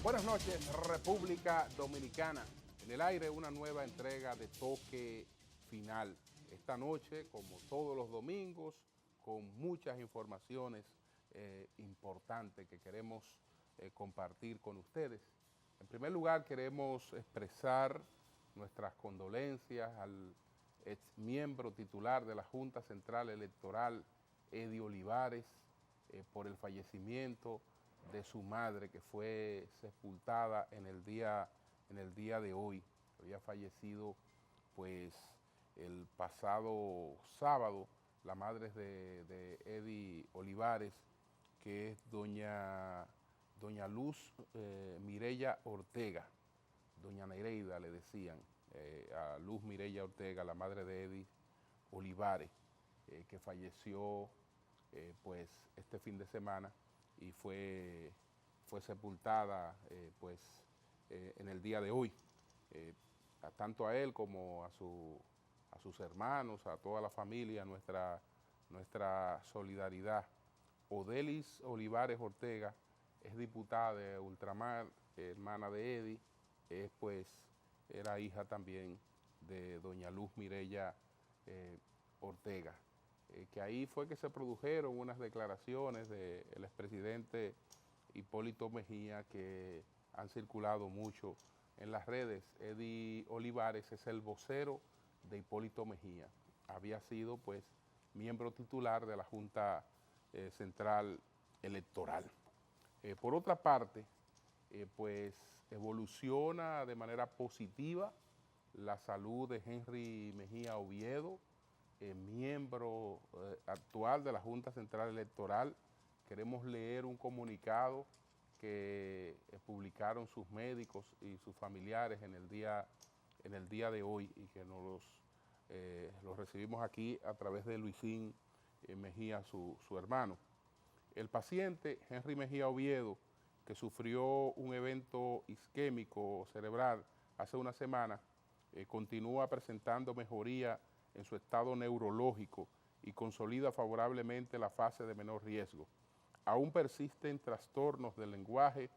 Buenas noches, República Dominicana. En el aire una nueva entrega de Toque Final. Esta noche, como todos los domingos, con muchas informaciones importantes que queremos compartir con ustedes. En primer lugar, queremos expresar nuestras condolencias al ex miembro titular de la Junta Central Electoral, Eddie Olivares, por el fallecimiento de su madre, que fue sepultada en el día de hoy. Había fallecido pues el pasado sábado la madre de Eddie Olivares, que es doña Luz Mireya Ortega, doña Nereida le decían, a Luz Mireya Ortega, la madre de Eddie Olivares, que falleció pues este fin de semana y fue sepultada en el día de hoy. Tanto a él como a sus hermanos, a toda la familia, nuestra solidaridad. Odelis Olivares Ortega es diputada de Ultramar, hermana de Eddie, era hija también de doña Luz Mireya Ortega. Que ahí fue que se produjeron unas declaraciones del expresidente Hipólito Mejía que han circulado mucho en las redes. Eddie Olivares es el vocero de Hipólito Mejía. Había sido pues miembro titular de la Junta Central Electoral. Por otra parte, pues evoluciona de manera positiva la salud de Henry Mejía Oviedo, miembro actual de la Junta Central Electoral. Queremos leer un comunicado que publicaron sus médicos y sus familiares en el día de hoy y que nos los recibimos aquí a través de Luisín Mejía, su hermano. El paciente Henry Mejía Oviedo, que sufrió un evento isquémico cerebral hace una semana, continúa presentando mejoría en su estado neurológico y consolida favorablemente la fase de menor riesgo. Aún persisten trastornos del lenguaje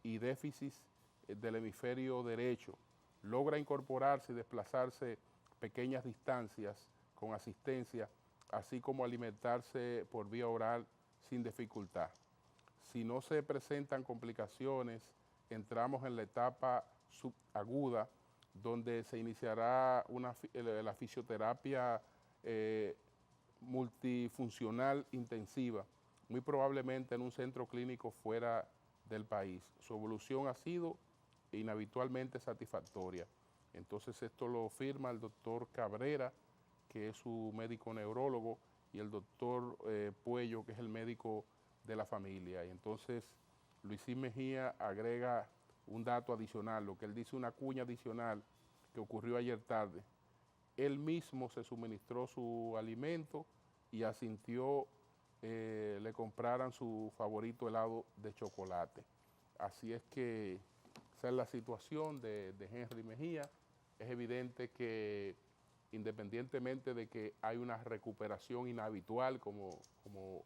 y déficits del hemisferio derecho. Logra incorporarse y desplazarse pequeñas distancias con asistencia, así como alimentarse por vía oral sin dificultad. Si no se presentan complicaciones, entramos en la etapa subaguda, donde se iniciará la fisioterapia multifuncional intensiva, muy probablemente en un centro clínico fuera del país. Su evolución ha sido inhabitualmente satisfactoria. Entonces esto lo firma el doctor Cabrera, que es su médico neurólogo, y el doctor Puello, que es el médico de la familia. Y entonces Luisín Mejía agrega un dato adicional, lo que él dice, una cuña adicional que ocurrió ayer tarde. Él mismo se suministró su alimento y asintió le compraran su favorito helado de chocolate. Así es que esa es la situación de Henry Mejía. Es evidente que independientemente de que hay una recuperación inhabitual, como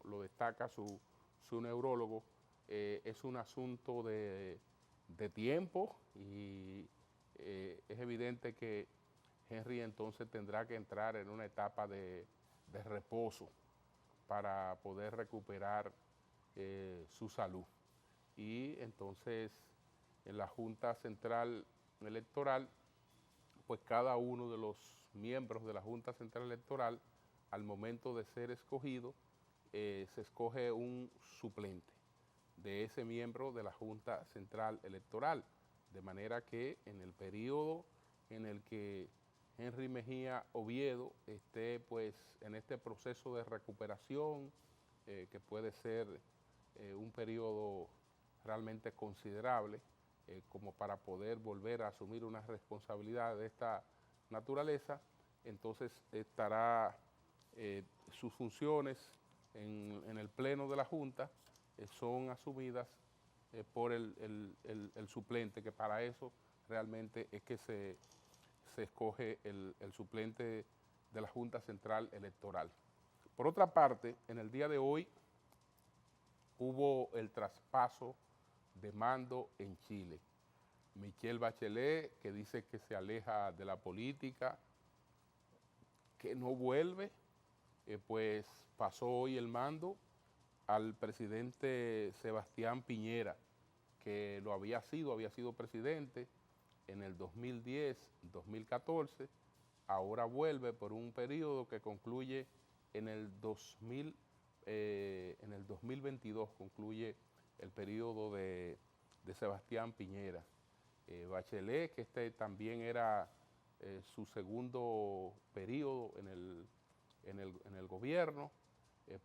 lo destaca su neurólogo, es un asunto de tiempo y es evidente que Henry entonces tendrá que entrar en una etapa de reposo para poder recuperar su salud. Y entonces en la Junta Central Electoral, pues cada uno de los miembros de la Junta Central Electoral, al momento de ser escogido, se escoge un suplente de ese miembro de la Junta Central Electoral, de manera que en el periodo en el que Henry Mejía Oviedo esté pues en este proceso de recuperación, que puede ser un periodo realmente considerable, como para poder volver a asumir una responsabilidad de esta naturaleza, entonces estará sus funciones en el pleno de la Junta son asumidas por el suplente, que para eso realmente es que se escoge el suplente de la Junta Central Electoral. Por otra parte, en el día de hoy hubo el traspaso de mando en Chile. Michelle Bachelet, que dice que se aleja de la política, que no vuelve, pues pasó hoy el mando al presidente Sebastián Piñera, que lo había sido presidente en el 2010, 2014, ahora vuelve por un periodo que concluye en el 2022, concluye el periodo de Sebastián Piñera. Bachelet, que este también era su segundo periodo en el gobierno,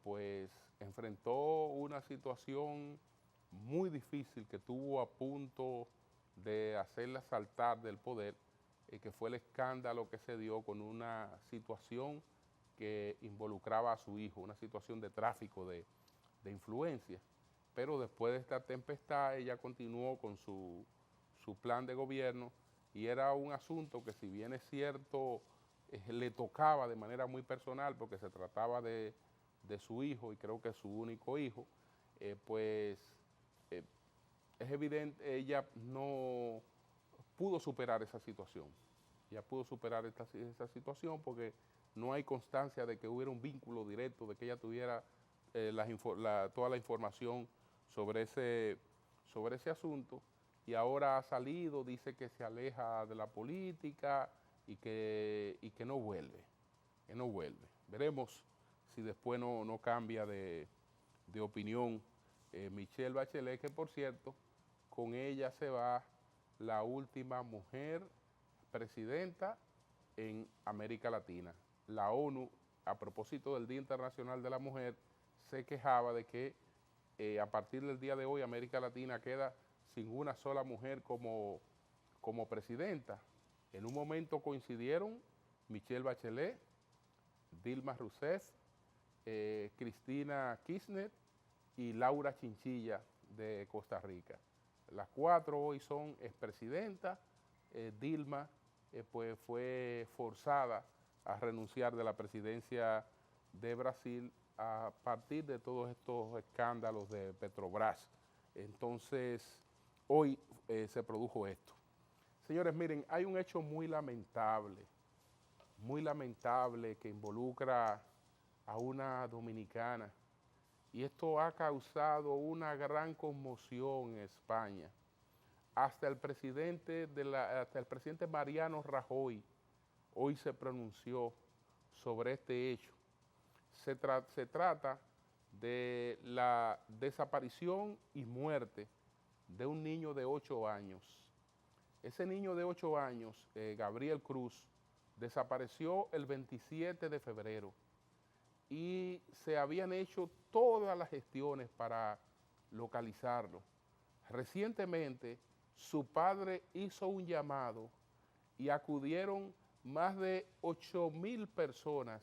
pues enfrentó una situación muy difícil que tuvo a punto de hacerla saltar del poder, que fue el escándalo que se dio con una situación que involucraba a su hijo, una situación de tráfico de influencia. Pero después de esta tempestad ella continuó con su plan de gobierno, y era un asunto que, si bien es cierto, le tocaba de manera muy personal porque se trataba de su hijo, y creo que es su único hijo, pues es evidente, ella no pudo superar esa situación. Ella pudo superar esa situación porque no hay constancia de que hubiera un vínculo directo, de que ella tuviera toda la información sobre ese asunto, y ahora ha salido, dice que se aleja de la política y que no vuelve, Veremos si después no cambia de opinión Michelle Bachelet, que por cierto, con ella se va la última mujer presidenta en América Latina. La ONU, a propósito del Día Internacional de la Mujer, se quejaba de que a partir del día de hoy América Latina queda sin una sola mujer como presidenta. En un momento coincidieron Michelle Bachelet, Dilma Rousseff, Cristina Kirchner y Laura Chinchilla de Costa Rica. Las cuatro hoy son expresidentas. Dilma pues fue forzada a renunciar de la presidencia de Brasil a partir de todos estos escándalos de Petrobras. Entonces, hoy se produjo esto. Señores, miren, hay un hecho muy lamentable que involucra a una dominicana, y esto ha causado una gran conmoción en España. Hasta el presidente Mariano Rajoy hoy se pronunció sobre este hecho. Se trata de la desaparición y muerte de un niño de 8 años. Ese niño de 8 años, Gabriel Cruz, desapareció el 27 de febrero y se habían hecho todas las gestiones para localizarlo. Recientemente, su padre hizo un llamado y acudieron más de 8,000 personas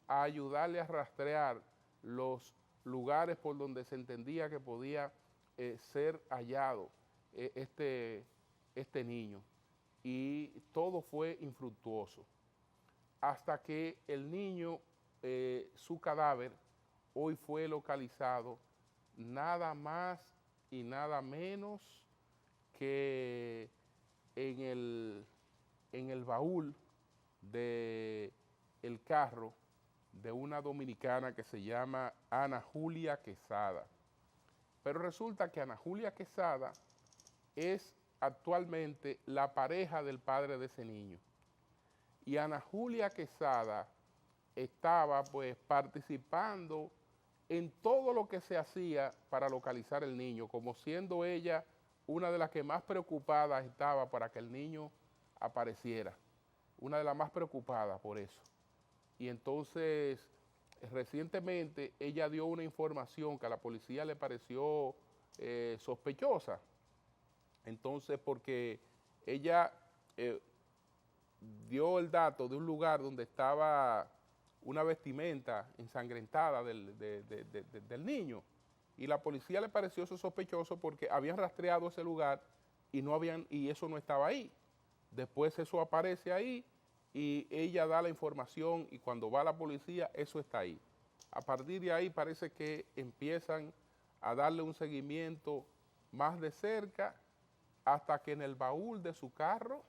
a ayudarle a rastrear los lugares por donde se entendía que podía ser hallado este niño, y todo fue infructuoso, hasta que el niño, su cadáver, hoy fue localizado nada más y nada menos que en el baúl del carro de una dominicana que se llama Ana Julia Quesada. Pero resulta que Ana Julia Quesada es actualmente la pareja del padre de ese niño. Y Ana Julia Quesada estaba pues participando en todo lo que se hacía para localizar el niño, como siendo ella una de las que más preocupadas estaba para que el niño apareciera, una de las más preocupadas por eso. Y entonces, recientemente ella dio una información que a la policía le pareció sospechosa. Entonces, porque ella dio el dato de un lugar donde estaba una vestimenta ensangrentada del niño, y la policía le pareció eso sospechoso porque habían rastreado ese lugar y eso no estaba ahí. Después eso aparece ahí y ella da la información, y cuando va la policía eso está ahí. A partir de ahí parece que empiezan a darle un seguimiento más de cerca, hasta que en el baúl de su carro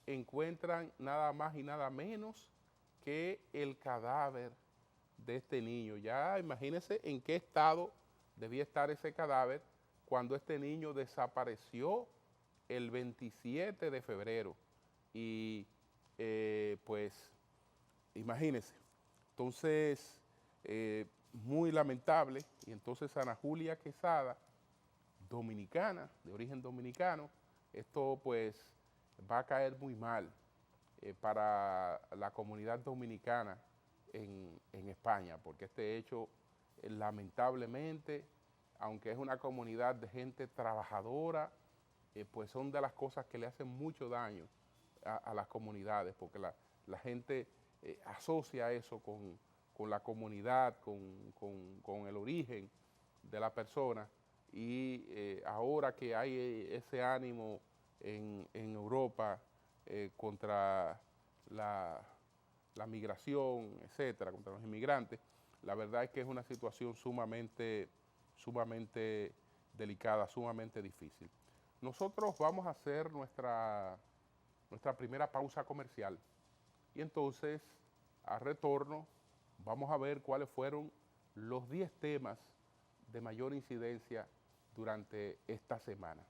encuentran nada más y nada menos que el cadáver de este niño. Ya imagínense en qué estado debía estar ese cadáver cuando este niño desapareció el 27 de febrero. Y pues imagínense. Entonces, muy lamentable. Y entonces Ana Julia Quesada, dominicana, de origen dominicano, esto pues va a caer muy mal para la comunidad dominicana en España, porque este hecho, lamentablemente, aunque es una comunidad de gente trabajadora, pues son de las cosas que le hacen mucho daño a las comunidades, porque la gente asocia eso con la comunidad, con el origen de la persona, y ahora que hay ese ánimo en Europa contra la migración, etcétera, contra los inmigrantes, la verdad es que es una situación sumamente delicada, sumamente difícil. Nosotros vamos a hacer nuestra primera pausa comercial y entonces, a retorno, vamos a ver cuáles fueron los 10 temas de mayor incidencia durante esta semana.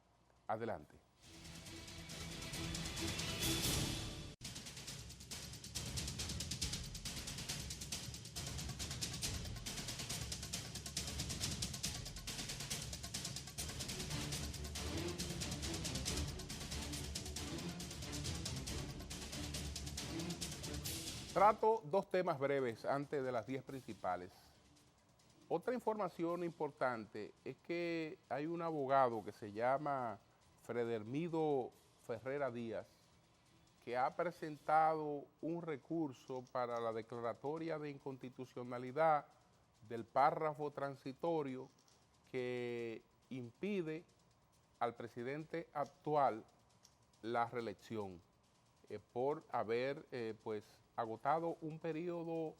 Adelante. Trato 2 temas breves antes de las 10 principales. Otra información importante es que hay un abogado que se llama Fredermido Ferrera Díaz, que ha presentado un recurso para la declaratoria de inconstitucionalidad del párrafo transitorio que impide al presidente actual la reelección por haber pues agotado un periodo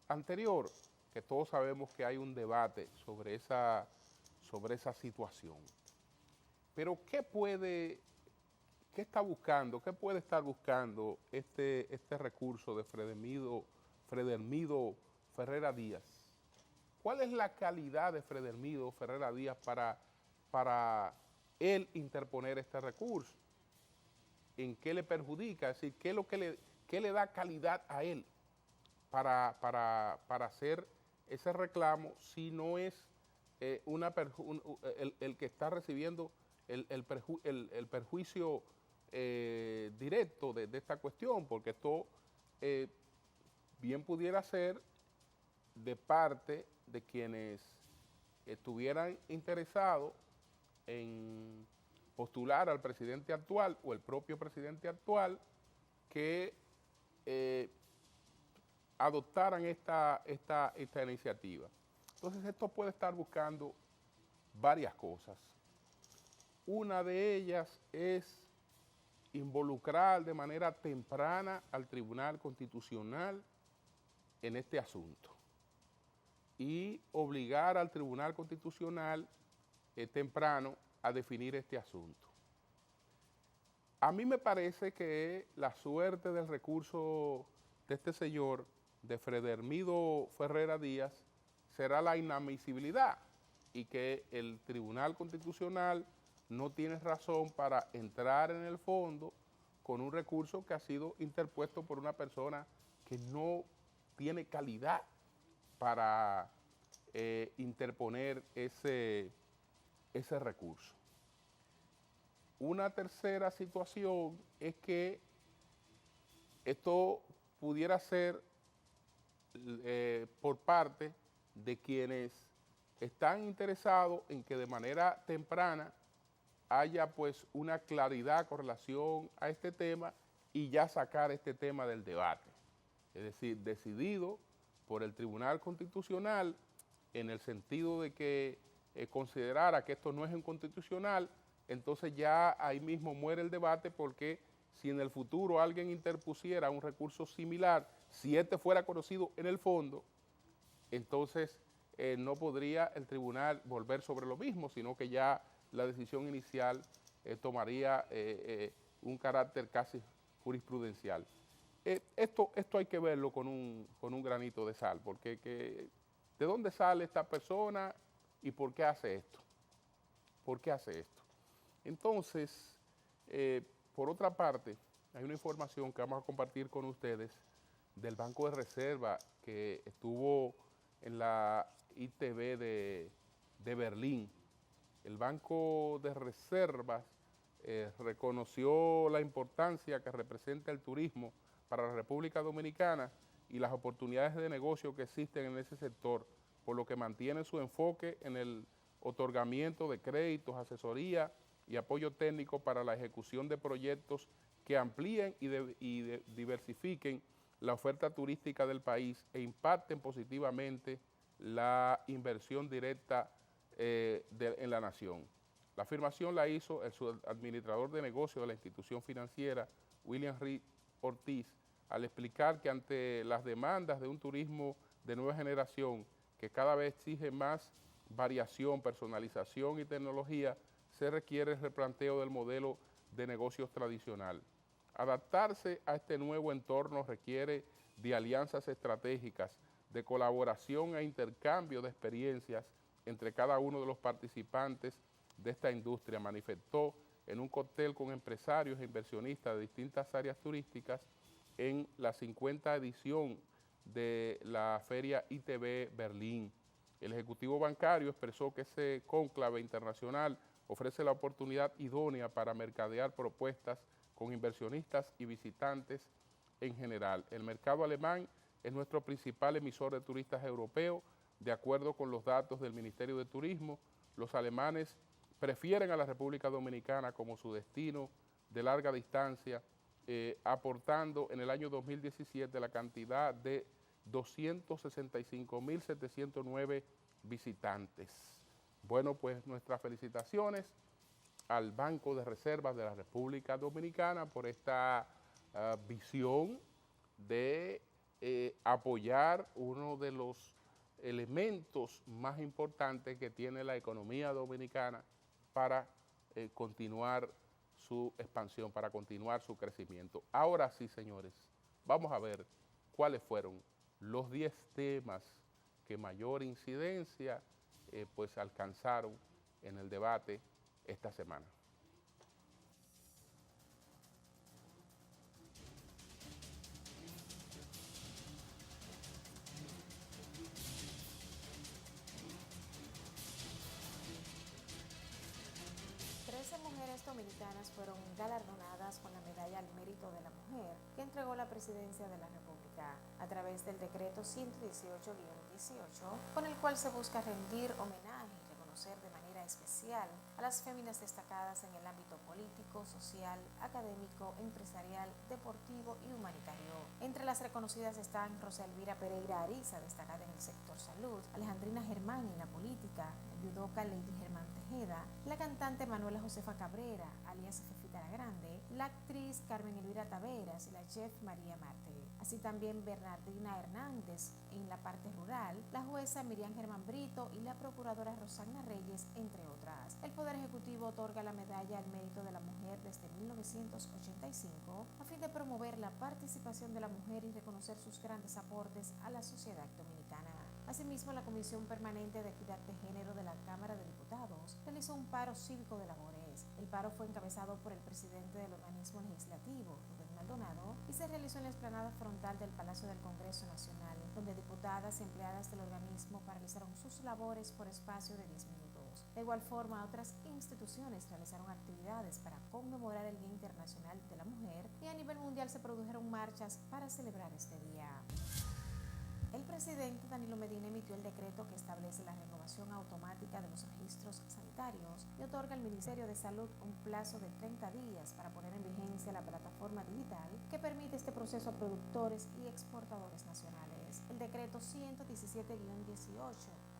anterior, que todos sabemos que hay un debate sobre esa situación. Pero ¿qué está buscando, qué puede estar buscando este recurso de Fredermido Ferrera Díaz? ¿Cuál es la calidad de Fredermido Ferrera Díaz para él interponer este recurso? ¿En qué le perjudica? Es decir, ¿qué es lo que le da calidad a él para hacer ese reclamo si no es el que está recibiendo el perjuicio directo de esta cuestión? Porque esto bien pudiera ser de parte de quienes estuvieran interesados en postular al presidente actual o el propio presidente actual, que adoptaran esta iniciativa. Entonces esto puede estar buscando varias cosas. Una de ellas es involucrar de manera temprana al Tribunal Constitucional en este asunto y obligar al Tribunal Constitucional temprano a definir este asunto. A mí me parece que la suerte del recurso de este señor, de Fredermido Ferrera Díaz, será la inadmisibilidad y que el Tribunal Constitucional no tiene razón para entrar en el fondo con un recurso que ha sido interpuesto por una persona que no tiene calidad para interponer ese recurso. Una tercera situación es que esto pudiera ser por parte de quienes están interesados en que de manera temprana haya pues una claridad con relación a este tema y ya sacar este tema del debate. Es decir, decidido por el Tribunal Constitucional en el sentido de que considerara que esto no es inconstitucional, entonces ya ahí mismo muere el debate, porque si en el futuro alguien interpusiera un recurso similar, si este fuera conocido en el fondo, entonces no podría el tribunal volver sobre lo mismo, sino que ya la decisión inicial tomaría un carácter casi jurisprudencial. Esto hay que verlo con un granito de sal, porque ¿de dónde sale esta persona y por qué hace esto? ¿Por qué hace esto? Entonces, por otra parte, hay una información que vamos a compartir con ustedes del Banco de Reserva que estuvo en la ITV de Berlín. El Banco de Reservas reconoció la importancia que representa el turismo para la República Dominicana y las oportunidades de negocio que existen en ese sector, por lo que mantiene su enfoque en el otorgamiento de créditos, asesoría y apoyo técnico para la ejecución de proyectos que amplíen y diversifiquen la oferta turística del país e impacten positivamente la inversión directa en la nación. La afirmación la hizo el subadministrador de negocios de la institución financiera, William Reed Ortiz, al explicar que ante las demandas de un turismo de nueva generación que cada vez exige más variación, personalización y tecnología, se requiere el replanteo del modelo de negocios tradicional. Adaptarse a este nuevo entorno requiere de alianzas estratégicas, de colaboración e intercambio de experiencias entre cada uno de los participantes de esta industria, manifestó en un cóctel con empresarios e inversionistas de distintas áreas turísticas en la 50ª edición de la Feria ITV Berlín. El Ejecutivo Bancario expresó que ese cónclave internacional ofrece la oportunidad idónea para mercadear propuestas con inversionistas y visitantes en general. El mercado alemán es nuestro principal emisor de turistas europeos. De acuerdo con los datos del Ministerio de Turismo, los alemanes prefieren a la República Dominicana como su destino de larga distancia, aportando en el año 2017 la cantidad de 265.709 visitantes. Bueno, pues nuestras felicitaciones al Banco de Reservas de la República Dominicana por esta visión de apoyar uno de los elementos más importantes que tiene la economía dominicana para continuar su expansión, para continuar su crecimiento. Ahora sí, señores, vamos a ver cuáles fueron los 10 temas que mayor incidencia pues alcanzaron en el debate esta semana. Mujeres dominicanas fueron galardonadas con la Medalla al Mérito de la Mujer que entregó la Presidencia de la República a través del decreto 118-18, con el cual se busca rendir homenaje y reconocer de manera especial a las féminas destacadas en el ámbito político, social, académico, empresarial, deportivo y humanitario. Entre las reconocidas están Rosa Elvira Pereira Ariza, destacada en el sector salud, Alejandrina Germán en la política, la judoka Lady Germán Tejeda, la cantante Manuela Josefa Cabrera, alias Fefita la Grande, la actriz Carmen Elvira Taveras y la chef María Marte. Así también Bernardina Hernández en la parte rural, la jueza Miriam Germán Brito y la procuradora Rosana Reyes, entre otras. El Poder Ejecutivo otorga la Medalla al Mérito de la Mujer desde 1985 a fin de promover la participación de la mujer y reconocer sus grandes aportes a la sociedad dominicana. Asimismo, la Comisión Permanente de Equidad de Género de la Cámara de Diputados realizó un paro cívico de labores. El paro fue encabezado por el presidente del organismo legislativo, Rubén Maldonado, y se realizó en la explanada frontal del Palacio del Congreso Nacional, donde diputadas y empleadas del organismo paralizaron sus labores por espacio de 10 minutos. De igual forma, otras instituciones realizaron actividades para conmemorar el Día Internacional de la Mujer y a nivel mundial se produjeron marchas para celebrar este día. El presidente Danilo Medina emitió el decreto que establece la renovación automática de los registros sanitarios y otorga al Ministerio de Salud un plazo de 30 días para poner en vigencia la plataforma digital que permite este proceso a productores y exportadores nacionales. El decreto 117-18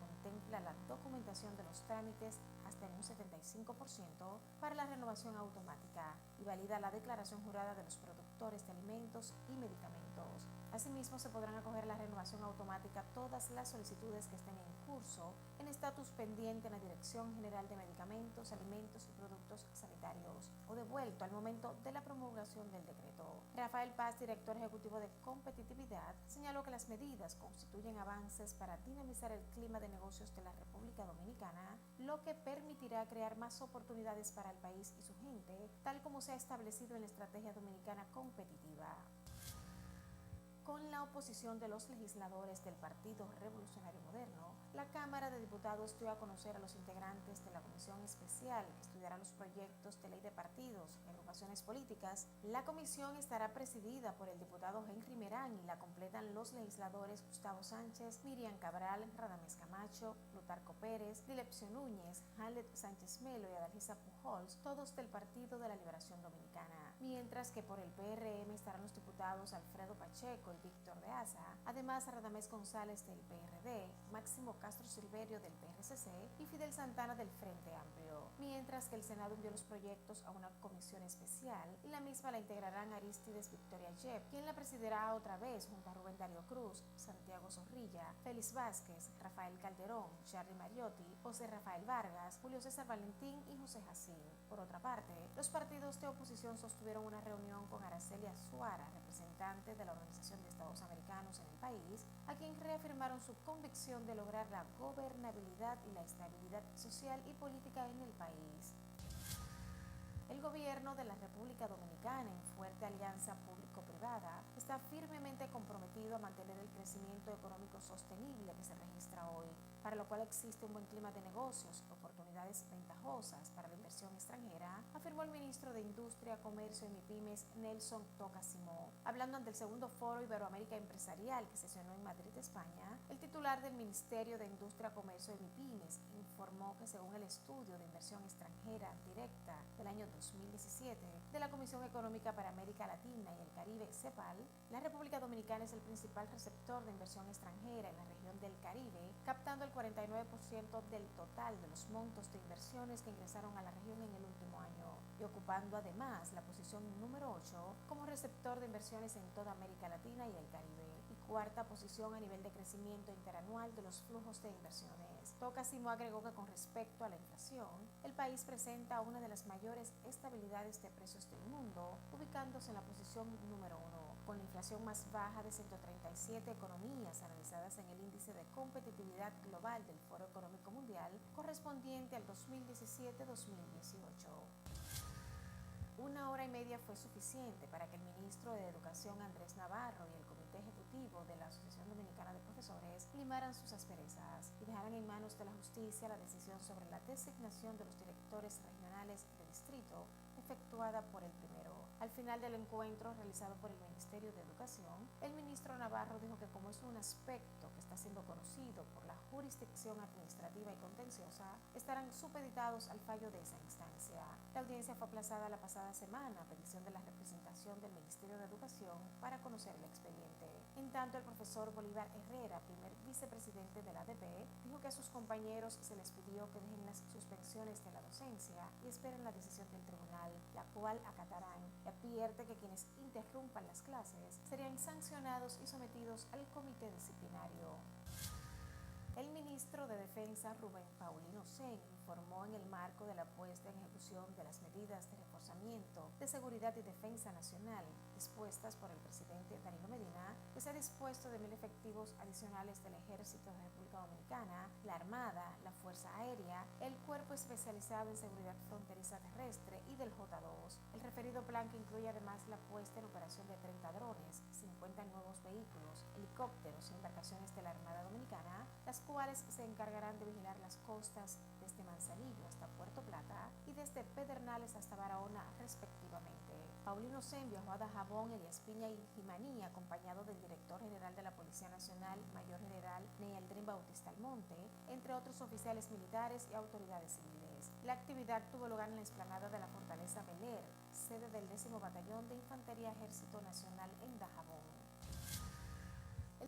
contempla la documentación de los trámites hasta en un 75% para la renovación automática y valida la declaración jurada de los productores de alimentos y medicamentos. Asimismo, se podrán acoger a la renovación automática todas las solicitudes que estén en curso en estatus pendiente en la Dirección General de Medicamentos, Alimentos y Productos Sanitarios o devuelto al momento de la promulgación del decreto. Rafael Paz, director ejecutivo de Competitividad, señaló que las medidas constituyen avances para dinamizar el clima de negocios de la República Dominicana, lo que permitirá crear más oportunidades para el país y su gente, tal como se ha establecido en la Estrategia Dominicana Competitiva. Con la oposición de los legisladores del Partido Revolucionario Moderno, la Cámara de Diputados dio a conocer a los integrantes de la Comisión Especial que estudiará los proyectos de ley de partidos y agrupaciones políticas. La comisión estará presidida por el diputado Henry Merán y la completan los legisladores Gustavo Sánchez, Miriam Cabral, Radamés Camacho, Plutarco Pérez, Dilepcio Núñez, Hamlet Sánchez Melo y Adalgisa Pujols, todos del Partido de la Liberación Dominicana. Mientras que por el PRM estarán los diputados Alfredo Pacheco y Víctor de Asa, además Radamés González del PRD, Máximo Castro Silverio del PRCC y Fidel Santana del Frente Amplio. Mientras que el Senado envió los proyectos a una comisión especial y la misma la integrarán Aristides Victoria Yep, quien la presidirá otra vez junto a Rubén Darío Cruz, Santiago Zorrilla, Félix Vázquez, Rafael Calderón, Charly Mariotti, José Rafael Vargas, Julio César Valentín y José Jacín. Por otra parte, los partidos de oposición sostuvieron una reunión con Araceli Azuara, representante de la Organización de Estados Americanos en el país, a quien reafirmaron su convicción de lograr la gobernabilidad y la estabilidad social y política en el país. El gobierno de la República Dominicana, en fuerte alianza público-privada, está firmemente comprometido a mantener el crecimiento económico sostenible que se registra hoy, para lo cual existe un buen clima de negocios, oportunidades ventajosas para la inversión extranjera, afirmó el ministro de Industria, Comercio y MIPYMES, Nelson Toca Simó. Hablando ante el segundo Foro Iberoamérica Empresarial que sesionó en Madrid, España, el titular del Ministerio de Industria, Comercio y MIPYMES informó que según el estudio de inversión extranjera directa del año 2017 de la Comisión Económica para América Latina y el Caribe, CEPAL, la República Dominicana es el principal receptor de inversión extranjera en la región del Caribe, captando el 49% del total de los montos de inversiones que ingresaron a la región en el último año y ocupando además la posición número 8 como receptor de inversiones en toda América Latina y el Caribe y cuarta posición a nivel de crecimiento interanual de los flujos de inversiones. Toca Simó agregó que con respecto a la inflación, el país presenta una de las mayores estabilidades de precios del mundo, ubicándose en la posición número 1, con la inflación más baja de 137 economías analizadas en el índice de competitividad global del Foro Económico Mundial, correspondiente al 2017-2018. Una hora y media fue suficiente para que el ministro de Educación Andrés Navarro y el Comité Ejecutivo de la Asociación Dominicana de Profesores limaran sus asperezas y dejaran en manos de la justicia la decisión sobre la designación de los directores regionales de distrito efectuada por el primero. Al final del encuentro realizado por el Ministerio de Educación, el ministro Navarro dijo que como es un aspecto que está siendo conocido por la jurisdicción administrativa y contenciosa, estarán supeditados al fallo de esa instancia. La audiencia fue aplazada la pasada semana a petición de la representación del Ministerio de Educación para conocer el expediente. En tanto, el profesor Bolívar Herrera, primer vicepresidente de la ADP, dijo que a sus compañeros se les pidió que dejen las suspensiones de la docencia y esperen la decisión del tribunal, la cual acatarán, y advierte que quienes interrumpan las clases serían sancionados y sometidos al comité disciplinario. El ministro de Defensa, Rubén Paulino Sen, informó en el marco de la puesta en ejecución de las medidas de reforzamiento de seguridad y defensa nacional dispuestas por el presidente Danilo Medina, que se ha dispuesto de 1.000 efectivos adicionales del Ejército de República Dominicana, la Armada, la Fuerza Aérea, el Cuerpo Especializado en Seguridad Fronteriza Terrestre y del J2. El referido plan, que incluye además la puesta en operación de 30 drones, 50 nuevos vehículos, helicópteros y embarcaciones de la Armada Dominicana, las cuales se encargarán de vigilar las costas desde Manzanillo hasta Puerto Plata y desde Pedernales hasta Barahona, respectivamente. Paulino Sen viajó a Dajabón, Elías Piña y Jimaní, acompañado del director general de la Policía Nacional, Mayor General Neildrin Bautista Almonte, entre otros oficiales militares y autoridades civiles. La actividad tuvo lugar en la explanada de la Fortaleza Beler, sede del 10º Batallón de Infantería Ejército Nacional en Dajabón.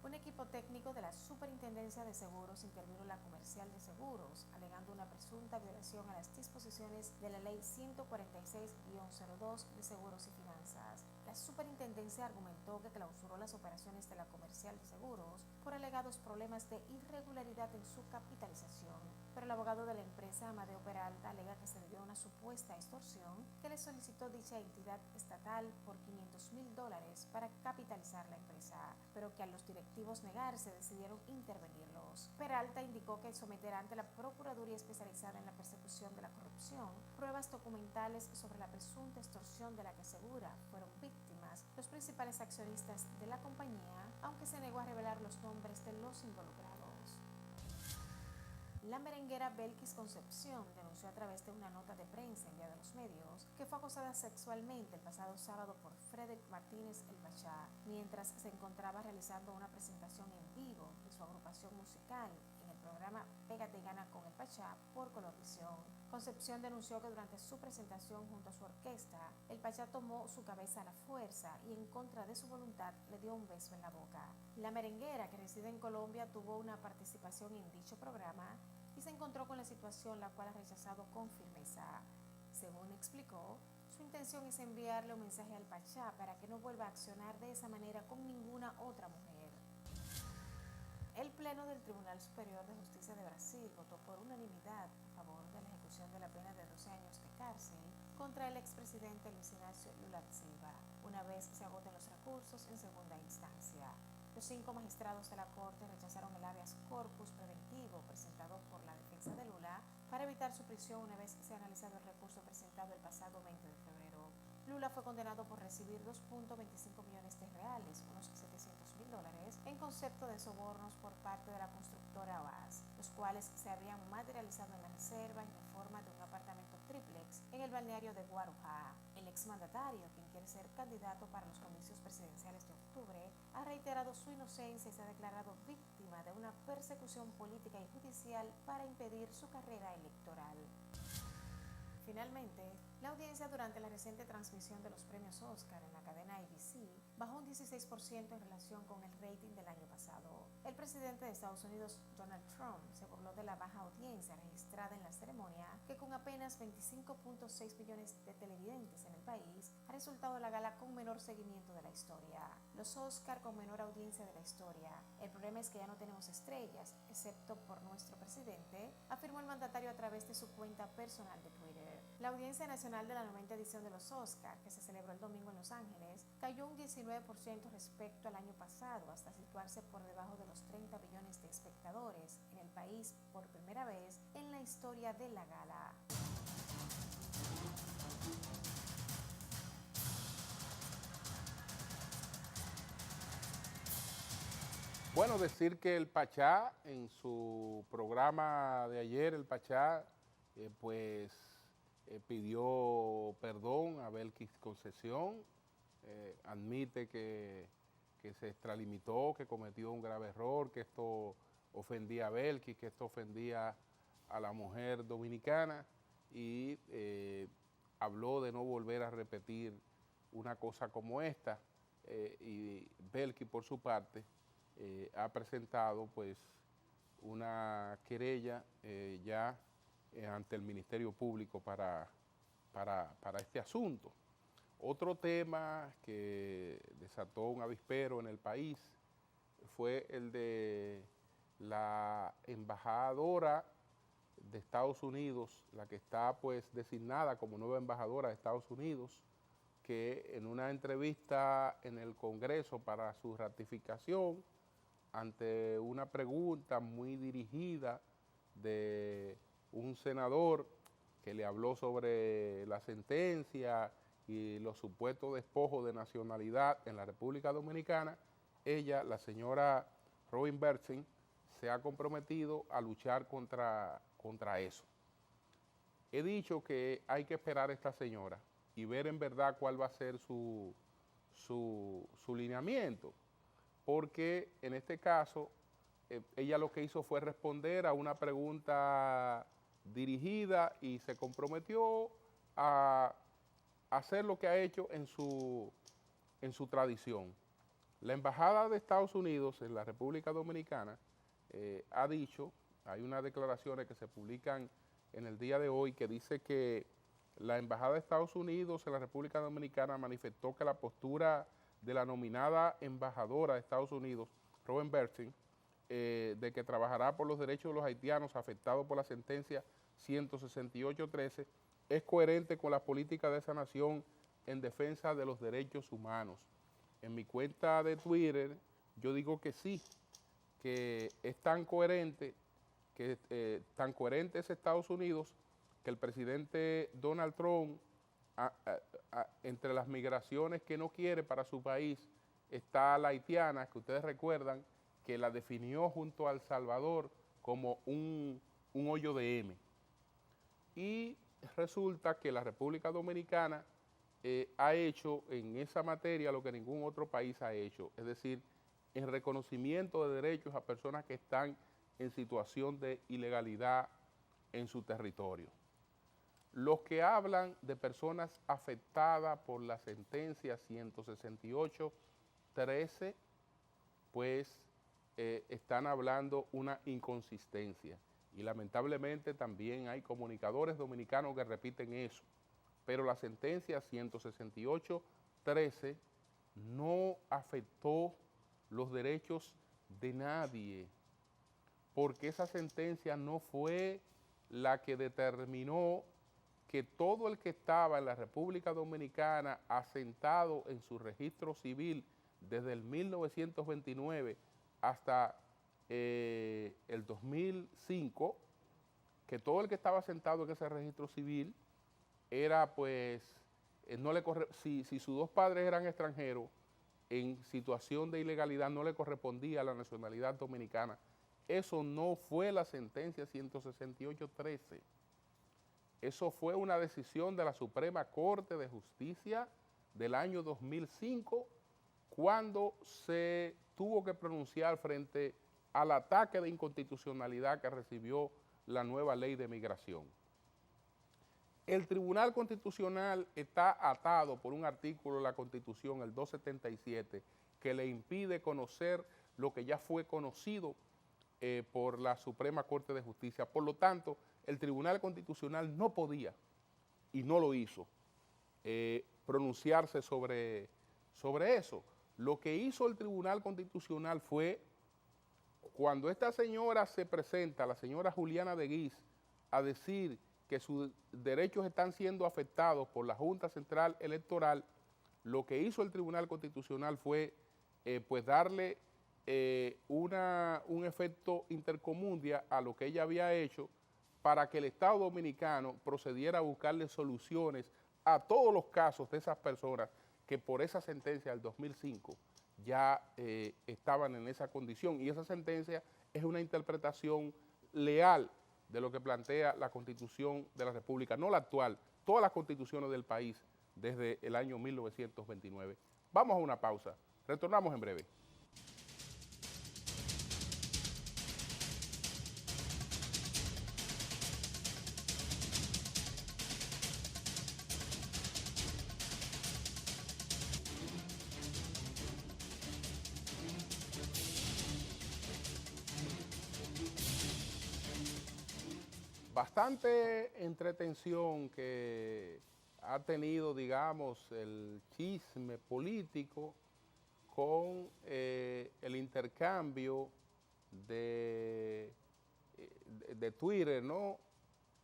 Un equipo técnico de la Superintendencia de Seguros intervino en la Comercial de Seguros, alegando una presunta violación a las disposiciones de la Ley 146-02 de Seguros y Finanzas. La superintendencia argumentó que clausuró las operaciones de la comercial de seguros por alegados problemas de irregularidad en su capitalización, pero el abogado de la empresa, Amadeo Peralta, alega que se debió a una supuesta extorsión que le solicitó dicha entidad estatal por $500,000 para capitalizar la empresa, pero que al los directivos negarse decidieron intervenirlos. Peralta indicó que someterá ante la Procuraduría Especializada en la Persecución de la Corrupción pruebas documentales sobre la presunta extorsión de la que asegura fueron víctimas los principales accionistas de la compañía, aunque se negó a revelar los nombres de los involucrados. La merenguera Belkis Concepción denunció a través de una nota de prensa enviada a los medios que fue acosada sexualmente el pasado sábado por Frederick Martínez El Pachá, mientras se encontraba realizando una presentación en vivo de su agrupación musical en el programa Pégate y Gana con El Pachá por Colorvisión. Concepción denunció que durante su presentación junto a su orquesta, El Pachá tomó su cabeza a la fuerza y en contra de su voluntad le dio un beso en la boca. La merenguera, que reside en Colombia, tuvo una participación en dicho programa y se encontró con la situación, la cual ha rechazado con firmeza. Según explicó, su intención es enviarle un mensaje al Pachá para que no vuelva a accionar de esa manera con ninguna otra mujer. El Pleno del Tribunal Superior de Justicia de Brasil votó por unanimidad a favor de la ejecución de la pena de 12 años de cárcel contra el expresidente Luis Inácio Lula da Silva, una vez se agoten los recursos en segunda instancia. Los 5 magistrados de la Corte rechazaron el habeas corpus preventivo presentado por la defensa de Lula para evitar su prisión una vez se ha analizado el recurso presentado el pasado 20 de febrero. Lula fue condenado por recibir 2.25 millones de reales, unos $700,000, en concepto de sobornos por parte de la constructora OAS, los cuales se habrían materializado en la reserva en forma de un apartamento triplex en el balneario de Guarujá. El exmandatario, quien quiere ser candidato para los comicios presidenciales de octubre, ha reiterado su inocencia y se ha declarado víctima de una persecución política y judicial para impedir su carrera electoral. Finalmente, la audiencia durante la reciente transmisión de los premios Oscar en la cadena ABC bajó un 16% en relación con el rating del año pasado. El presidente de Estados Unidos, Donald Trump, se burló de la baja audiencia registrada en la ceremonia, que con apenas 25.6 millones de televidentes en el país, ha resultado la gala con menor seguimiento de la historia. Los Oscar con menor audiencia de la historia. El problema es que ya no tenemos estrellas, excepto por nuestro presidente, afirmó el mandatario a través de su cuenta personal de Twitter. La audiencia nacional de la 90ª edición de los Oscar, que se celebró el domingo en Los Ángeles, cayó un 19% respecto al año pasado, hasta situarse por debajo de los 30 millones de espectadores en el país por primera vez en la historia de la gala. Bueno, decir que el Pachá, en su programa de ayer, el Pachá, pidió perdón a Belkis Concepción, admite que se extralimitó, que cometió un grave error, que esto ofendía a Belkis, que esto ofendía a la mujer dominicana y habló de no volver a repetir una cosa como esta. Y Belkis, por su parte, ha presentado pues una querella ante el Ministerio Público para este asunto. Otro tema que desató un avispero en el país fue el de la embajadora de Estados Unidos, la que está pues designada como nueva embajadora de Estados Unidos, que en una entrevista en el Congreso para su ratificación, ante una pregunta muy dirigida de un senador que le habló sobre la sentencia y los supuestos despojos de nacionalidad en la República Dominicana, ella, la señora Robin Bersin, se ha comprometido a luchar contra eso. He dicho que hay que esperar a esta señora y ver en verdad cuál va a ser su lineamiento, porque en este caso ella lo que hizo fue responder a una pregunta dirigida y se comprometió a hacer lo que ha hecho en su tradición. La Embajada de Estados Unidos en la República Dominicana ha dicho, hay unas declaraciones que se publican en el día de hoy que dice que la Embajada de Estados Unidos en la República Dominicana manifestó que la postura de la nominada embajadora de Estados Unidos, Robin Bernstein, de que trabajará por los derechos de los haitianos afectados por la sentencia 168-13, es coherente con la política de esa nación en defensa de los derechos humanos. En mi cuenta de Twitter yo digo que sí, que es tan coherente, tan coherente es Estados Unidos, que el presidente Donald Trump, entre las migraciones que no quiere para su país, está la haitiana, que ustedes recuerdan que la definió junto a El Salvador como un hoyo de M. Y resulta que la República Dominicana ha hecho en esa materia lo que ningún otro país ha hecho, es decir, en reconocimiento de derechos a personas que están en situación de ilegalidad en su territorio. Los que hablan de personas afectadas por la sentencia 168-13, pues están hablando una inconsistencia. Y lamentablemente también hay comunicadores dominicanos que repiten eso. Pero la sentencia 168-13 no afectó los derechos de nadie, porque esa sentencia no fue la que determinó que todo el que estaba en la República Dominicana asentado en su registro civil desde el 1929 hasta el 2005, que todo el que estaba asentado en ese registro civil era pues, no le si sus dos padres eran extranjeros, en situación de ilegalidad no le correspondía a la nacionalidad dominicana. Eso no fue la sentencia 168-13. Eso fue una decisión de la Suprema Corte de Justicia del año 2005, cuando se tuvo que pronunciar frente al ataque de inconstitucionalidad que recibió la nueva ley de migración. El Tribunal Constitucional está atado por un artículo de la Constitución, el 277, que le impide conocer lo que ya fue conocido por la Suprema Corte de Justicia. Por lo tanto, el Tribunal Constitucional no podía, y no lo hizo, pronunciarse sobre eso. Lo que hizo el Tribunal Constitucional fue, cuando esta señora se presenta, la señora Juliana de Guiz, a decir que sus derechos están siendo afectados por la Junta Central Electoral, lo que hizo el Tribunal Constitucional fue pues darle un efecto intercomundia a lo que ella había hecho para que el Estado Dominicano procediera a buscarle soluciones a todos los casos de esas personas que por esa sentencia del 2005 ya estaban en esa condición, y esa sentencia es una interpretación leal de lo que plantea la Constitución de la República, no la actual, todas las constituciones del país desde el año 1929. Vamos a una pausa, retornamos en breve. Bastante entretención que ha tenido, digamos, el chisme político con el intercambio de Twitter, ¿no?,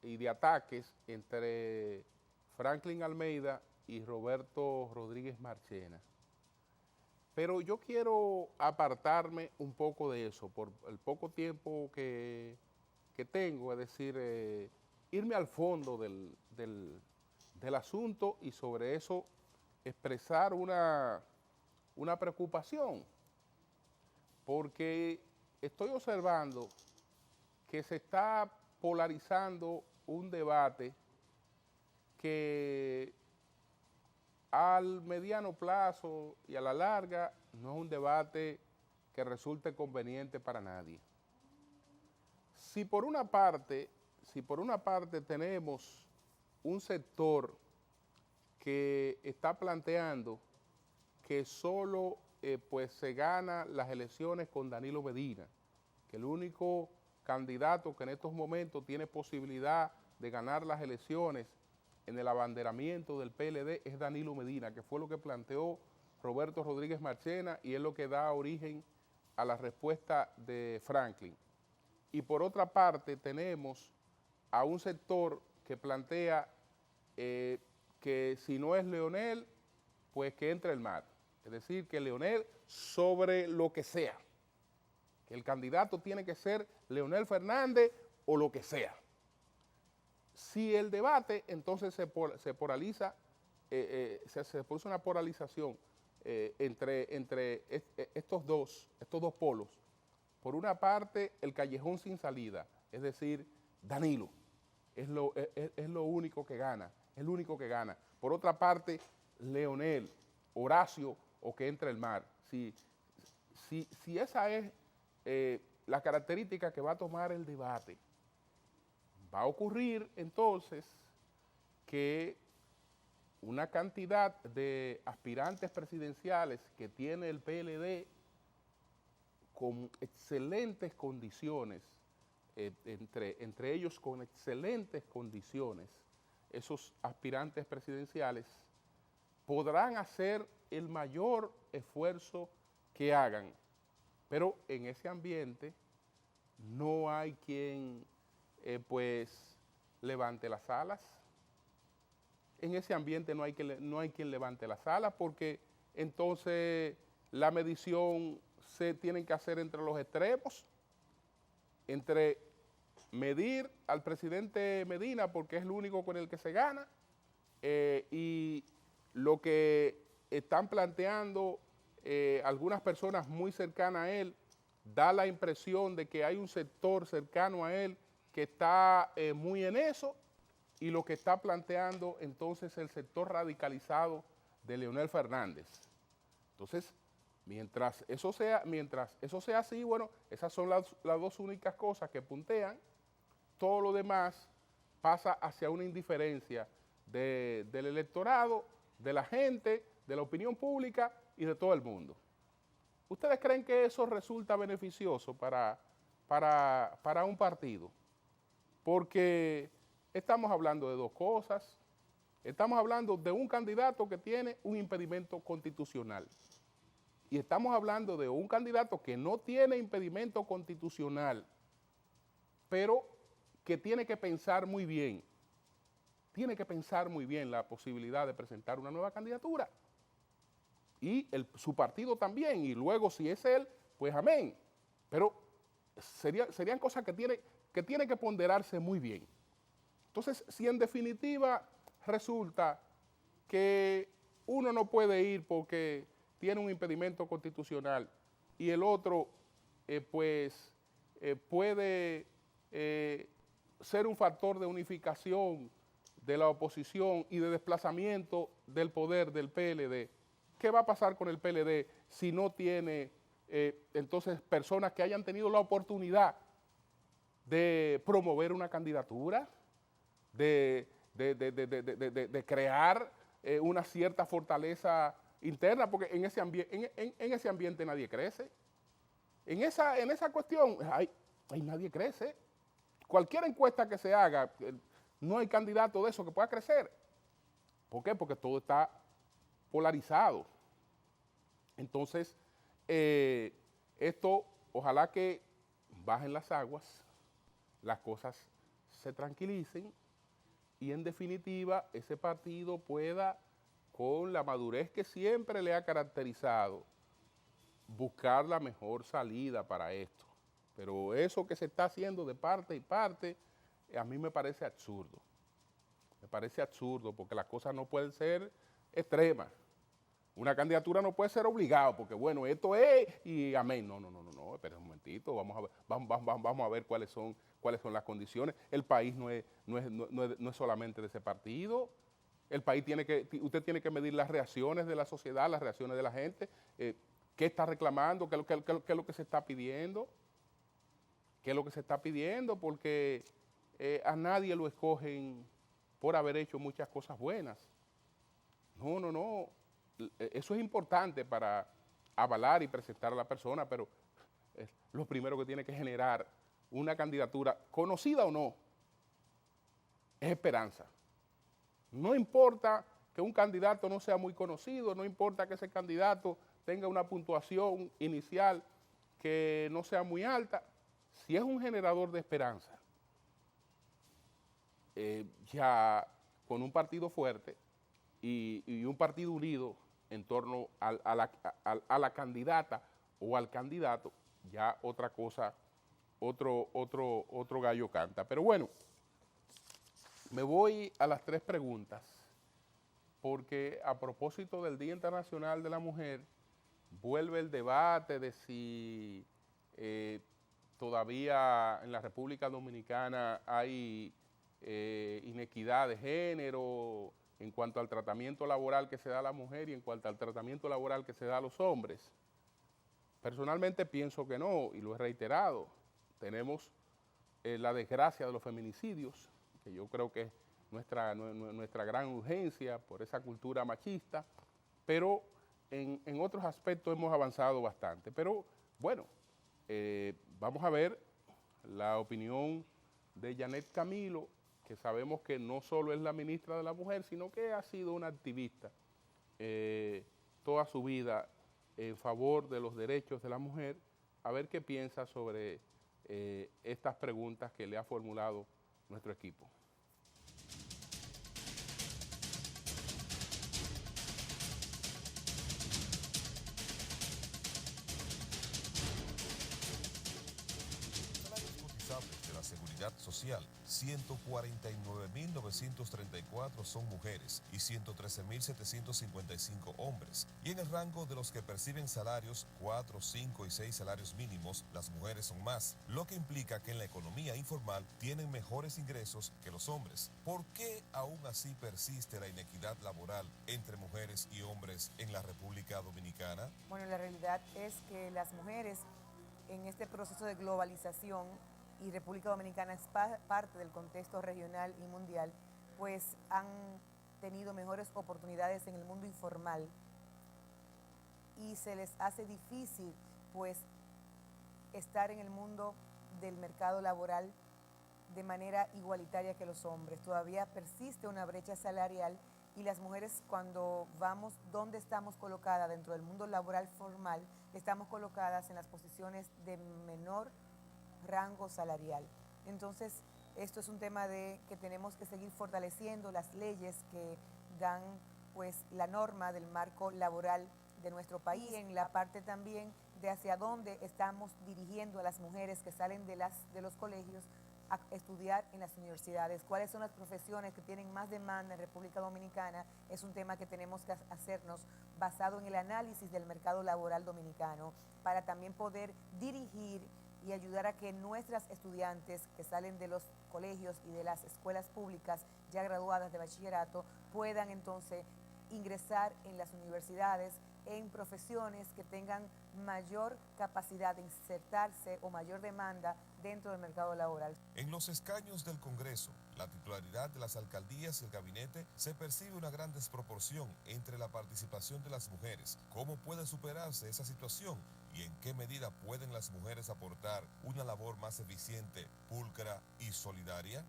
y de ataques entre Franklin Almeida y Roberto Rodríguez Marchena. Pero yo quiero apartarme un poco de eso, por el poco tiempo que tengo, es decir, irme al fondo del asunto y sobre eso expresar una preocupación, porque estoy observando que se está polarizando un debate que al mediano plazo y a la larga no es un debate que resulte conveniente para nadie. Si por una parte tenemos un sector que está planteando que solo pues se gana las elecciones con Danilo Medina, que el único candidato que en estos momentos tiene posibilidad de ganar las elecciones en el abanderamiento del PLD es Danilo Medina, que fue lo que planteó Roberto Rodríguez Marchena y es lo que da origen a la respuesta de Franklin. Y por otra parte tenemos a un sector que plantea que si no es Leonel, pues que entre el mar. Es decir, que Leonel sobre lo que sea. Que el candidato tiene que ser Leonel Fernández o lo que sea. Si el debate, entonces se polariza, se produce una polarización entre estos dos polos. Por una parte, el callejón sin salida, es decir, Danilo, es lo único que gana, es el único que gana. Por otra parte, Leonel, Horacio o que entre el mar. Si esa es la característica que va a tomar el debate, va a ocurrir entonces que una cantidad de aspirantes presidenciales que tiene el PLD con excelentes condiciones, entre ellos con excelentes condiciones, esos aspirantes presidenciales podrán hacer el mayor esfuerzo que hagan, pero en ese ambiente no hay quien pues levante las alas. En ese ambiente no hay quien levante las alas porque entonces la medición se tiene que hacer entre los extremos, entre medir al presidente Medina porque es el único con el que se gana y lo que están planteando algunas personas muy cercanas a él da la impresión de que hay un sector cercano a él que está muy en eso, y lo que está planteando entonces el sector radicalizado de Leonel Fernández. Entonces, mientras eso sea así, bueno, esas son las dos únicas cosas que puntean. Todo lo demás pasa hacia una indiferencia del electorado, de la gente, de la opinión pública y de todo el mundo. ¿Ustedes creen que eso resulta beneficioso para un partido? Porque estamos hablando de dos cosas. Estamos hablando de un candidato que tiene un impedimento constitucional. Y estamos hablando de un candidato que no tiene impedimento constitucional, pero que tiene que pensar muy bien. Tiene que pensar muy bien la posibilidad de presentar una nueva candidatura. Y su partido también. Y luego, si es él, pues amén. Pero serían cosas que tiene que ponderarse muy bien. Entonces, si en definitiva resulta que uno no puede ir porque tiene un impedimento constitucional y el otro puede ser un factor de unificación de la oposición y de desplazamiento del poder del PLD, ¿qué va a pasar con el PLD si no tiene entonces personas que hayan tenido la oportunidad de promover una candidatura, de crear una cierta fortaleza interna? Porque en ese ambiente nadie crece. En esa cuestión, nadie crece. Cualquier encuesta que se haga, no hay candidato de eso que pueda crecer. ¿Por qué? Porque todo está polarizado. Entonces, esto, ojalá que bajen las aguas, las cosas se tranquilicen y en definitiva ese partido pueda, con la madurez que siempre le ha caracterizado, buscar la mejor salida para esto. Pero eso que se está haciendo de parte y parte, a mí me parece absurdo. Me parece absurdo porque las cosas no pueden ser extremas. Una candidatura no puede ser obligado porque, bueno, esto es y amén. No, espera un momentito, vamos a ver cuáles son las condiciones. El país no es solamente de ese partido. El país usted tiene que medir las reacciones de la sociedad, las reacciones de la gente, qué está reclamando, qué es lo que se está pidiendo, porque a nadie lo escogen por haber hecho muchas cosas buenas. No. Eso es importante para avalar y presentar a la persona, pero lo primero que tiene que generar una candidatura, conocida o no, es esperanza. No importa que un candidato no sea muy conocido, no importa que ese candidato tenga una puntuación inicial que no sea muy alta, si es un generador de esperanza, ya con un partido fuerte y un partido unido en torno a la candidata o al candidato, ya otra cosa, otro gallo canta. Pero bueno, me voy a las 3 preguntas, porque a propósito del Día Internacional de la Mujer, vuelve el debate de si todavía en la República Dominicana hay inequidad de género en cuanto al tratamiento laboral que se da a la mujer y en cuanto al tratamiento laboral que se da a los hombres. Personalmente pienso que no, y lo he reiterado. Tenemos la desgracia de los feminicidios, que yo creo que es nuestra gran urgencia por esa cultura machista, pero en otros aspectos hemos avanzado bastante. Pero bueno, vamos a ver la opinión de Janet Camilo, que sabemos que no solo es la ministra de la Mujer, sino que ha sido una activista toda su vida en favor de los derechos de la mujer, a ver qué piensa sobre estas preguntas que le ha formulado nuestro equipo. De la Seguridad Social, 149.934 son mujeres y 113.755 hombres. Y en el rango de los que perciben salarios 4, 5 y 6 salarios mínimos, las mujeres son más, lo que implica que en la economía informal tienen mejores ingresos que los hombres. ¿Por qué aún así persiste la inequidad laboral entre mujeres y hombres en la República Dominicana? Bueno, la realidad es que las mujeres en este proceso de globalización, y República Dominicana es parte del contexto regional y mundial, pues han tenido mejores oportunidades en el mundo informal y se les hace difícil pues estar en el mundo del mercado laboral de manera igualitaria que los hombres. Todavía persiste una brecha salarial y las mujeres, cuando vamos dónde estamos colocadas dentro del mundo laboral formal, estamos colocadas en las posiciones de menor rango salarial. Entonces, esto es un tema que tenemos que seguir fortaleciendo las leyes que dan pues la norma del marco laboral de nuestro país, en la parte también de hacia dónde estamos dirigiendo a las mujeres que salen de los colegios a estudiar en las universidades, cuáles son las profesiones que tienen más demanda en República Dominicana. Es un tema que tenemos que hacernos basado en el análisis del mercado laboral dominicano, para también poder dirigir y ayudar a que nuestras estudiantes que salen de los colegios y de las escuelas públicas ya graduadas de bachillerato puedan entonces ingresar en las universidades en profesiones que tengan mayor capacidad de insertarse o mayor demanda dentro del mercado laboral. En los escaños del Congreso, la titularidad de las alcaldías y el gabinete, se percibe una gran desproporción entre la participación de las mujeres. ¿Cómo puede superarse esa situación? ¿Y en qué medida pueden las mujeres aportar una labor más eficiente, pulcra y solidaria?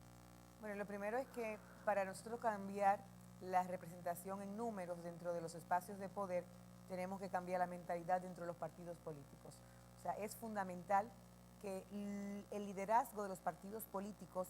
Bueno, lo primero es que para nosotros cambiar la representación en números dentro de los espacios de poder, tenemos que cambiar la mentalidad dentro de los partidos políticos. O sea, es fundamental que el liderazgo de los partidos políticos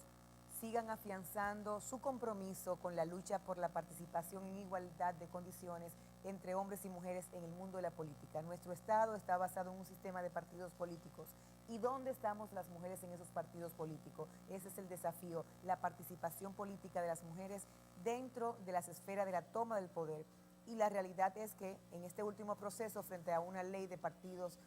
sigan afianzando su compromiso con la lucha por la participación en igualdad de condiciones entre hombres y mujeres en el mundo de la política. Nuestro Estado está basado en un sistema de partidos políticos. ¿Y dónde estamos las mujeres en esos partidos políticos? Ese es el desafío, la participación política de las mujeres dentro de las esferas de la toma del poder. Y la realidad es que en este último proceso, frente a una ley de partidos,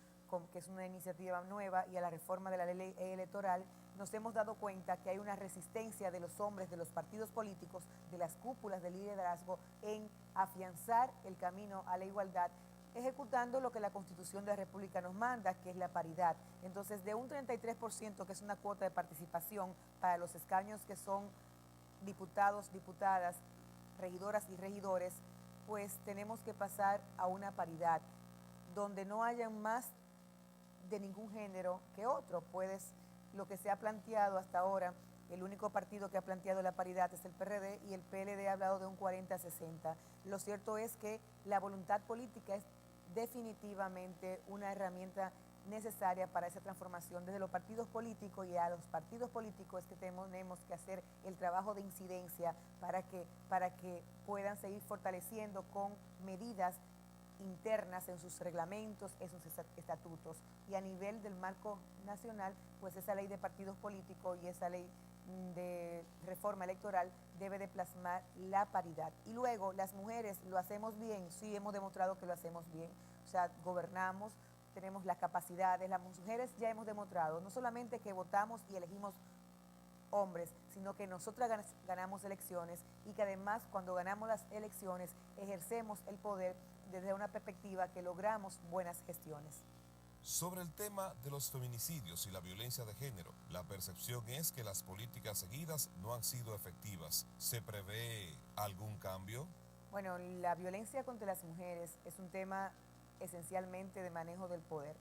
que es una iniciativa nueva, y a la reforma de la ley electoral, nos hemos dado cuenta que hay una resistencia de los hombres, de los partidos políticos, de las cúpulas del liderazgo, en afianzar el camino a la igualdad, ejecutando lo que la Constitución de la República nos manda, que es la paridad. Entonces, de un 33%, que es una cuota de participación para los escaños que son diputados, diputadas, regidoras y regidores, pues tenemos que pasar a una paridad, donde no haya más de ningún género que otro. Pues lo que se ha planteado hasta ahora El único partido que ha planteado la paridad es el PRD y el PLD ha hablado de un 40-60. Lo cierto es que la voluntad política es definitivamente una herramienta necesaria para esa transformación desde los partidos políticos, y a los partidos políticos es que tenemos que hacer el trabajo de incidencia para que puedan seguir fortaleciendo con medidas internas en sus reglamentos, en sus estatutos, y a nivel del marco nacional, pues esa ley de partidos políticos y esa ley de reforma electoral debe de plasmar la paridad. Y luego, las mujeres, ¿lo hacemos bien? Sí, hemos demostrado que lo hacemos bien, o sea, gobernamos, tenemos las capacidades, las mujeres ya hemos demostrado, no solamente que votamos y elegimos hombres, sino que nosotras ganamos elecciones y que además cuando ganamos las elecciones ejercemos el poder desde una perspectiva que logramos buenas gestiones. Sobre el tema de los feminicidios y la violencia de género, la percepción es que las políticas seguidas no han sido efectivas. ¿Se prevé algún cambio? Bueno, la violencia contra las mujeres es un tema esencialmente de manejo del poder.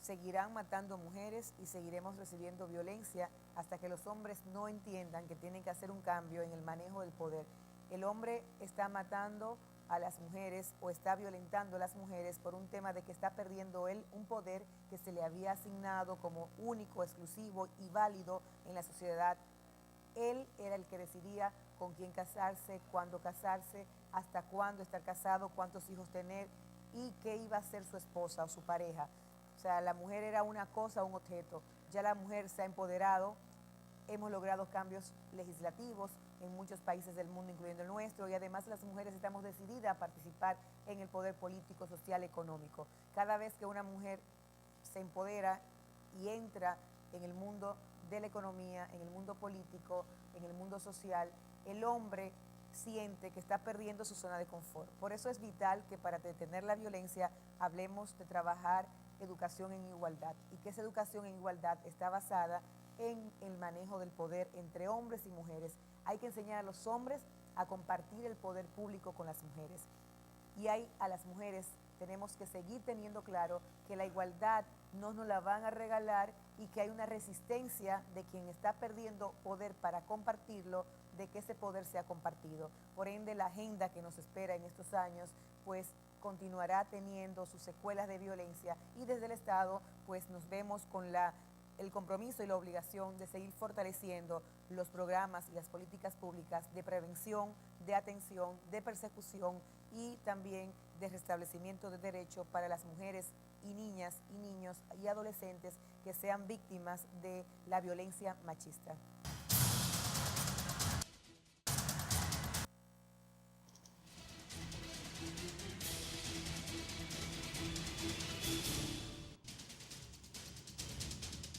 Seguirán matando mujeres y seguiremos recibiendo violencia hasta que los hombres no entiendan que tienen que hacer un cambio en el manejo del poder. El hombre está matando a las mujeres o está violentando a las mujeres por un tema de que está perdiendo él un poder que se le había asignado como único, exclusivo y válido en la sociedad. Él era el que decidía con quién casarse, cuándo casarse, hasta cuándo estar casado, cuántos hijos tener y qué iba a ser su esposa o su pareja. O sea, la mujer era una cosa, un objeto. Ya la mujer se ha empoderado, hemos logrado cambios legislativos en muchos países del mundo, incluyendo el nuestro, y además las mujeres estamos decididas a participar en el poder político, social, económico. Cada vez que una mujer se empodera y entra en el mundo de la economía, en el mundo político, en el mundo social, el hombre siente que está perdiendo su zona de confort. Por eso es vital que para detener la violencia hablemos de trabajar educación en igualdad, y que esa educación en igualdad está basada en el manejo del poder entre hombres y mujeres. Hay que enseñar a los hombres a compartir el poder público con las mujeres. Y a las mujeres tenemos que seguir teniendo claro que la igualdad no nos la van a regalar y que hay una resistencia de quien está perdiendo poder para compartirlo, de que ese poder sea compartido. Por ende, la agenda que nos espera en estos años, pues continuará teniendo sus secuelas de violencia, y desde el Estado, pues nos vemos con el compromiso y la obligación de seguir fortaleciendo los programas y las políticas públicas de prevención, de atención, de persecución y también de restablecimiento de derechos para las mujeres y niñas y niños y adolescentes que sean víctimas de la violencia machista.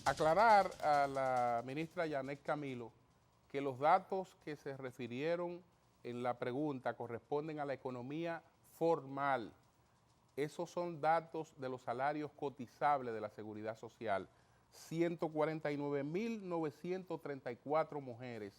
Aclarar a la ministra Yanet Camilo que los datos que se refirieron en la pregunta corresponden a la economía formal. Esos son datos de los salarios cotizables de la Seguridad Social. 149.934 mujeres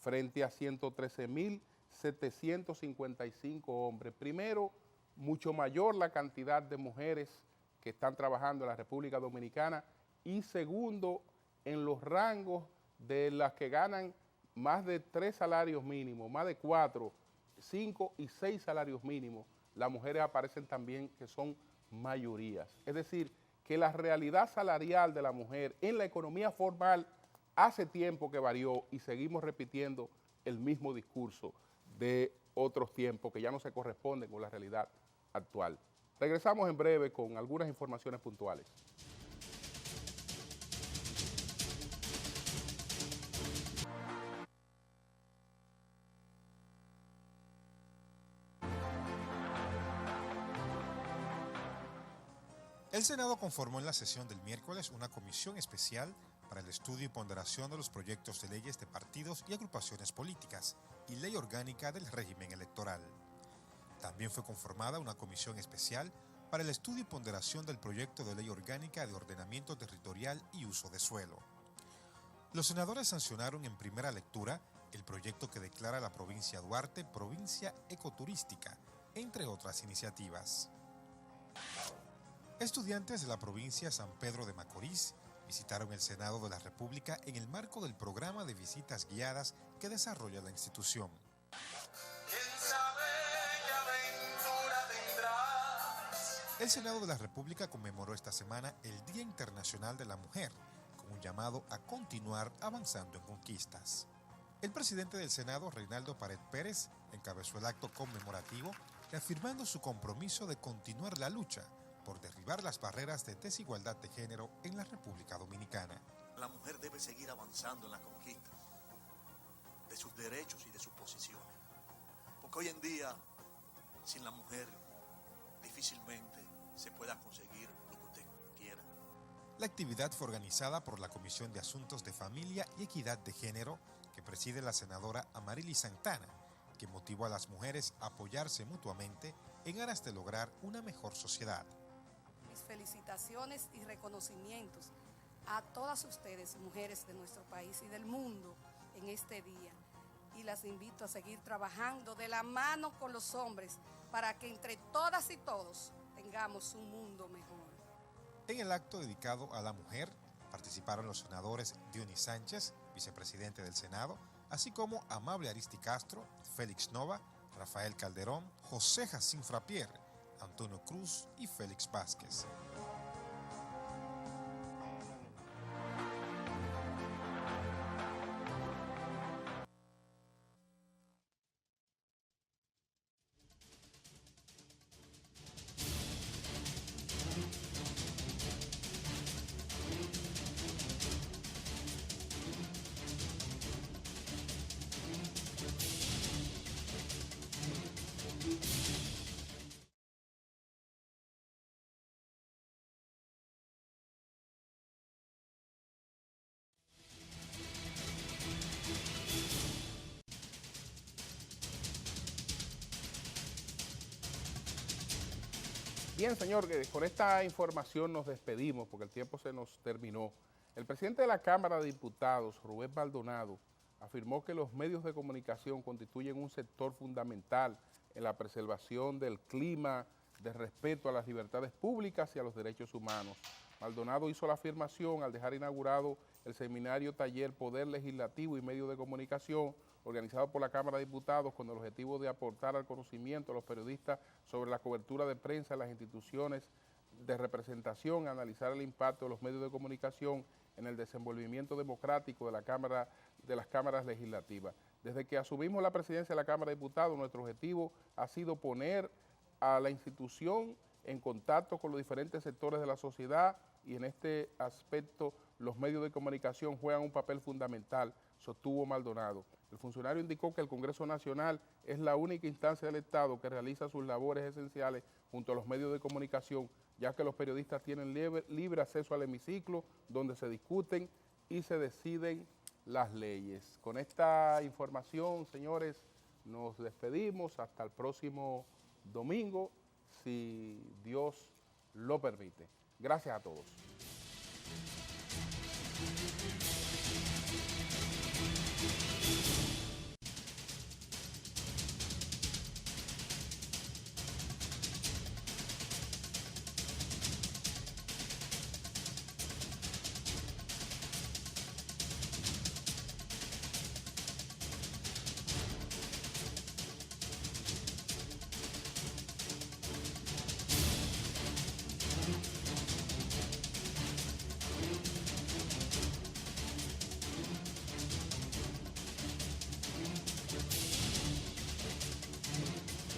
frente a 113.755 hombres. Primero, mucho mayor la cantidad de mujeres que están trabajando en la República Dominicana, y segundo, en los rangos de las que ganan más de 3 salarios mínimos, más de 4, 5 y 6 salarios mínimos, las mujeres aparecen también que son mayorías. Es decir, que la realidad salarial de la mujer en la economía formal hace tiempo que varió, y seguimos repitiendo el mismo discurso de otros tiempos que ya no se corresponden con la realidad actual. Regresamos en breve con algunas informaciones puntuales. El Senado conformó en la sesión del miércoles una comisión especial para el estudio y ponderación de los proyectos de leyes de partidos y agrupaciones políticas y ley orgánica del régimen electoral. También fue conformada una comisión especial para el estudio y ponderación del proyecto de ley orgánica de ordenamiento territorial y uso de suelo. Los senadores sancionaron en primera lectura el proyecto que declara a la provincia Duarte provincia ecoturística, entre otras iniciativas. Estudiantes de la provincia San Pedro de Macorís visitaron el Senado de la República en el marco del programa de visitas guiadas que desarrolla la institución. El Senado de la República conmemoró esta semana el Día Internacional de la Mujer, con un llamado a continuar avanzando en conquistas. El presidente del Senado, Reinaldo Pared Pérez, encabezó el acto conmemorativo, reafirmando su compromiso de continuar la lucha por derribar las barreras de desigualdad de género en la República Dominicana. La mujer debe seguir avanzando en la conquista de sus derechos y de sus posiciones, porque hoy en día, sin la mujer, difícilmente se pueda conseguir lo que usted quiera. La actividad fue organizada por la Comisión de Asuntos de Familia y Equidad de Género, que preside la senadora Amarilis Santana, que motivó a las mujeres a apoyarse mutuamente en aras de lograr una mejor sociedad. Mis felicitaciones y reconocimientos a todas ustedes, mujeres de nuestro país y del mundo, en este día. Y las invito a seguir trabajando de la mano con los hombres para que entre todas y todos tengamos un mundo mejor. En el acto dedicado a la mujer participaron los senadores Dionis Sánchez, vicepresidente del Senado, así como Amable Aristi Castro, Félix Nova, Rafael Calderón, José Jacín Frappier, Antonio Cruz y Félix Vázquez. Bien, señor, con esta información nos despedimos porque el tiempo se nos terminó. El presidente de la Cámara de Diputados, Rubén Maldonado, afirmó que los medios de comunicación constituyen un sector fundamental en la preservación del clima de respeto a las libertades públicas y a los derechos humanos. Maldonado hizo la afirmación al dejar inaugurado el seminario taller Poder Legislativo y Medios de Comunicación, organizado por la Cámara de Diputados con el objetivo de aportar al conocimiento a los periodistas sobre la cobertura de prensa en las instituciones de representación, analizar el impacto de los medios de comunicación en el desenvolvimiento democrático de las cámaras legislativas. Desde que asumimos la presidencia de la Cámara de Diputados, nuestro objetivo ha sido poner a la institución en contacto con los diferentes sectores de la sociedad y en este aspecto los medios de comunicación juegan un papel fundamental, sostuvo Maldonado. El funcionario indicó que el Congreso Nacional es la única instancia del Estado que realiza sus labores esenciales junto a los medios de comunicación, ya que los periodistas tienen libre acceso al hemiciclo donde se discuten y se deciden las leyes. Con esta información, señores, nos despedimos hasta el próximo domingo, si Dios lo permite. Gracias a todos.